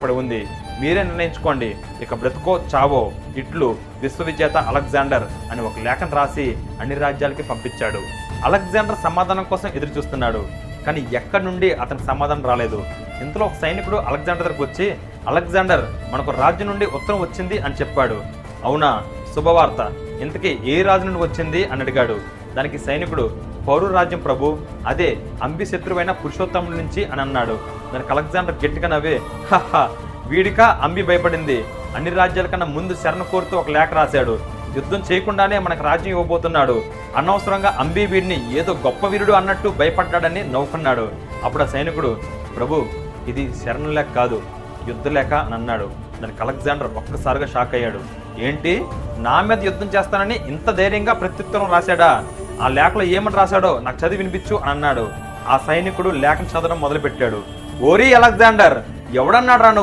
ఇప్పుడు ఉంది, మీరే నిర్ణయించుకోండి, ఇక బ్రతుకో చావో. ఇట్లు విశ్వవిజేత అలెగ్జాండర్ అని ఒక లేఖను రాసి అన్ని రాజ్యాలకి పంపించాడు. అలెగ్జాండర్ సమాధానం కోసం ఎదురు చూస్తున్నాడు, కానీ ఎక్కడి నుండి అతనికి సమాధానం రాలేదు. ఇంతలో ఒక సైనికుడు అలెగ్జాండర్ దగ్గరకు వచ్చి, అలెగ్జాండర్, మనకు రాజు నుండి ఉత్తరం వచ్చింది అని చెప్పాడు. అవునా, శుభవార్త, ఇంతకీ ఏ రాజు నుండి వచ్చింది అని అడిగాడు. దానికి సైనికుడు, పౌరు రాజ్యం ప్రభు, అదే అంబి శత్రువైన పురుషోత్తముడి నుంచి అని అన్నాడు. దానికి అలెగ్జాండర్ గట్టిగా నవ్వే, హహా, వీడికా అంబి భయపడింది, అన్ని రాజ్యాల కన్నా ముందు శరణ కోరుతూ ఒక లేఖ రాశాడు, యుద్ధం చేయకుండానే మనకు రాజ్యం ఇవ్వబోతున్నాడు, అనవసరంగా అంబి వీడిని ఏదో గొప్ప వీరుడు అన్నట్టు భయపడ్డాడని నవ్వుకున్నాడు. అప్పుడు ఆ సైనికుడు, ప్రభు, ఇది శరణ లేఖ కాదు, యుద్ధ లేఖ అని అన్నాడు. దానికి అలెగ్జాండర్ ఒక్కసారిగా షాక్ అయ్యాడు. ఏంటి, నా మీద యుద్ధం చేస్తానని ఇంత ధైర్యంగా ప్రత్యుత్తరం రాశాడా? ఆ లేఖలో ఏమని రాశాడో నాకు చదివి వినిపించు అని అన్నాడు. ఆ సైనికుడు లేఖను చదవడం మొదలుపెట్టాడు. ఓరి అలెగ్జాండర్, ఎవడన్నాడు రా నువ్వు